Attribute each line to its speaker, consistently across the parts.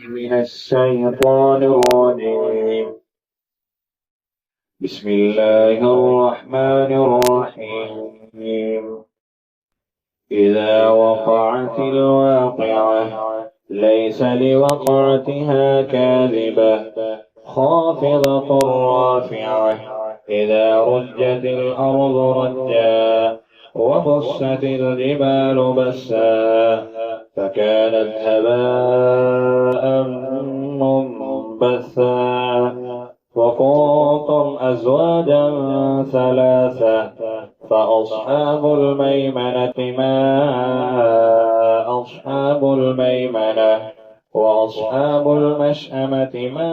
Speaker 1: من الشيطان الرجيم. بسم الله الرحمن الرحيم. إذا وقعت الواقعة ليس لوقعتها كاذبة خافضة رافعة إذا رجت الأرض رجا وبست الجبال بسا فكانت هباء منبثا وكنتم أزواجا ثلاثة فأصحاب الميمنة ما أصحاب الميمنة وأصحاب المشأمة ما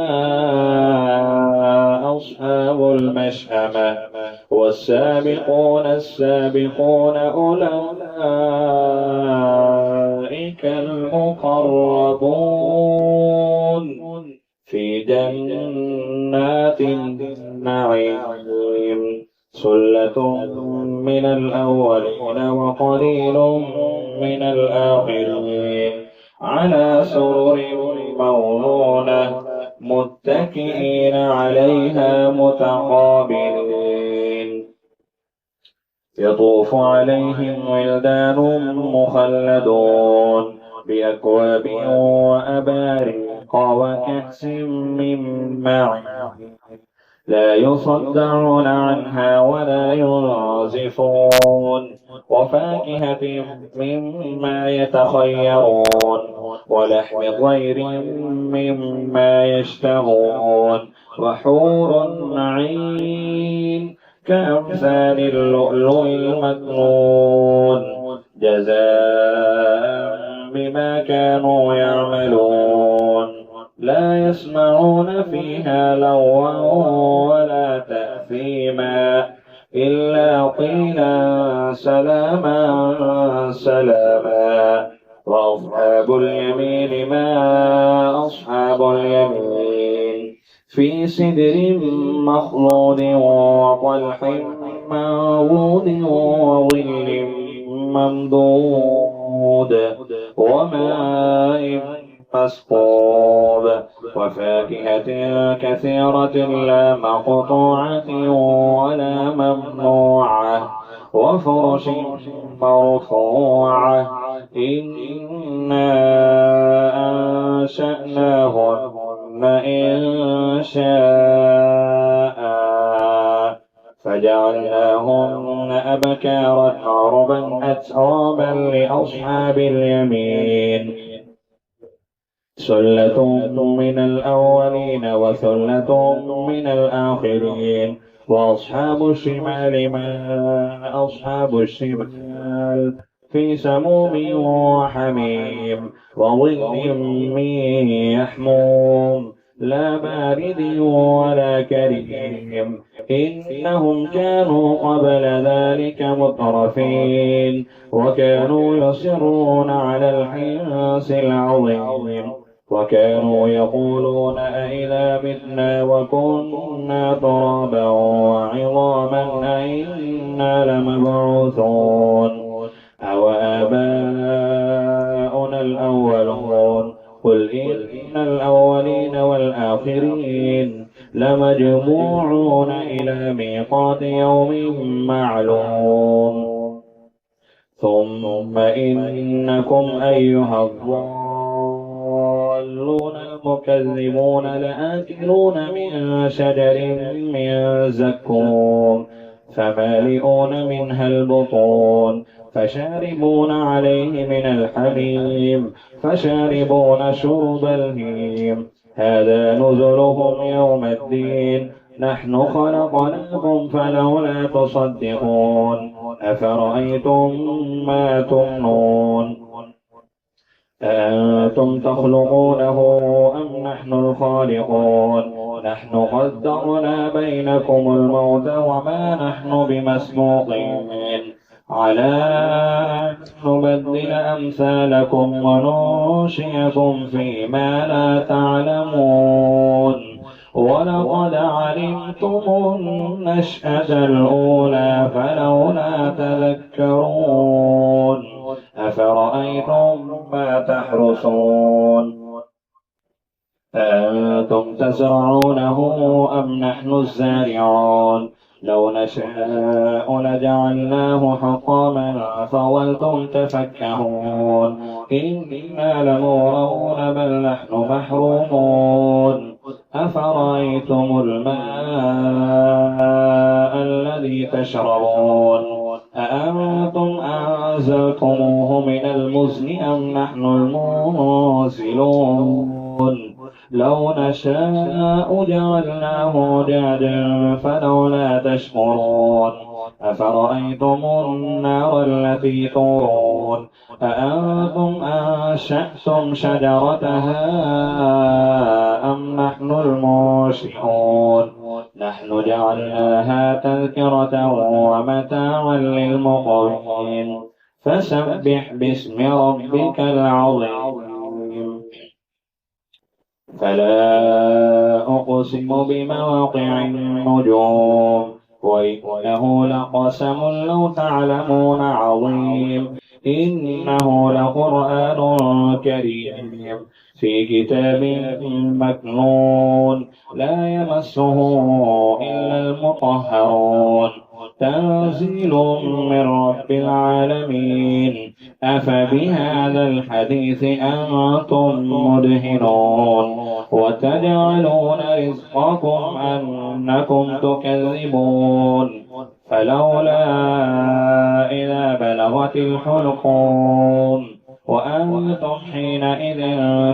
Speaker 1: أصحاب المشأمة والسابقون السابقون أولئك المقربون في جنات النعيم ثلة من الأولين وقليل من الآخرين على سرر موضونة متكئين عليها متقابلين يطوف عليهم ولدان مخلدون بأكواب وأباريق وكأس من معين لا يصدعون عنها ولا ينزفون وفاكهة مما يتخيرون ولحم طير مما يشتهون وحور عين كأمثال اللؤلؤ المكنون جزاء بما كانوا يعملون لا يسمعون فيها لغوا ولا تأثيما إلا قيلا سلاما سلاما وأصحاب اليمين ما أصحاب اليمين في سدر مخضود وطلح منضود وظل ممدود وماء مسكوب وفاكهة كثيرة لا مقطوعة ولا ممنوعة وفرش مرفوعة إنا أنشأناهن إنشاء فجعلناهن أبكارا عربا أترابا لأصحاب اليمين ثلة من الأولين وثلة من الآخرين وأصحاب الشمال ما أصحاب الشمال في سموم وحميم وظل من يحموم لا بارد ولا كريم إنهم كانوا قبل ذلك مترفين وكانوا يصرون على الحنث العظيم وكانوا يقولون أئذا متنا وكنا ترابا وعظاما أئنا لمبعوثون أو آباؤنا الأولون قل إن الأولين والآخرين لمجموعون إلى ميقات يوم معلوم ثم إنكم أيها الضالون المكذبون لآكلون من شجر من زقوم فمالئون منها البطون فشاربون عليه من الحميم فشاربون شرب الهيم هذا نزلهم يوم الدين نحن خلقناكم فلولا تصدقون أفرأيتم ما تمنون أأنتم تخلقونه أم نحن الخالقون نحن قدرنا بينكم الموت وما نحن بمسبوقين على أن نبدل أمثالكم وننشئكم فيما لا تعلمون ولقد علمتم النشأة الأولى فلولا تذكرون أفرأيتم ما تحرثون أأنتم تزرعونه أم نحن الزارعون لو نشاء لجعلناه حطاما فظلتم تفكهون إنا لمغرمون بل نحن محرومون أفرأيتم الماء الذي تشربون أأنتم أنزلتموه من المزن أم نحن المنزلون لو نشاء جعلناه جادا فلولا تشكرون أفرأيتم النار التي تورون أأنتم أنشأتم شجرتها أم نحن المنشئون نحن جعلناها تذكرة ومتاعا للمقوين فسبح باسم ربك العظيم فلا أقسم بمواقع النجوم وإنه لقسم لو تعلمون عظيم إنه لقرآن كريم في كتاب مكنون لا يمسه إلا المطهرون تنزيل من رب العالمين أفبهذا الحديث أنتم مدهنون وتجعلون رزقكم أنكم تكذبون فلولا إذا بلغت الحلقوم وأنتم حينئذ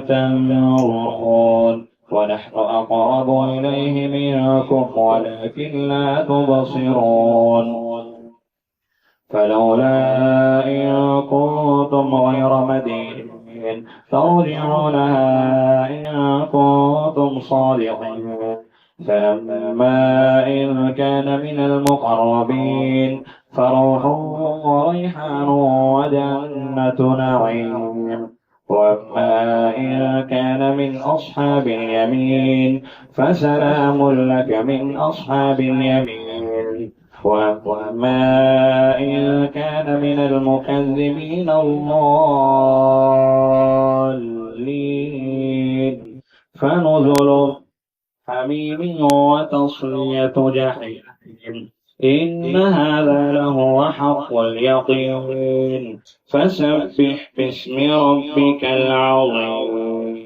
Speaker 1: تنظرون ونحن أقرب إليه منكم ولكن لا تبصرون فلولا إن كنتم غير مدينين ترجعونها إن كنتم صادقين فأما إن كان من المقربين فروح وريحان وجنة نعيم وأما إن كان من أصحاب اليمين فسلام لك من أصحاب اليمين وما إن كان من المكذبين الضالين فنزل حميم وتصلية جحيم إن هذا لهو حق اليقين فسبح باسم ربك العظيم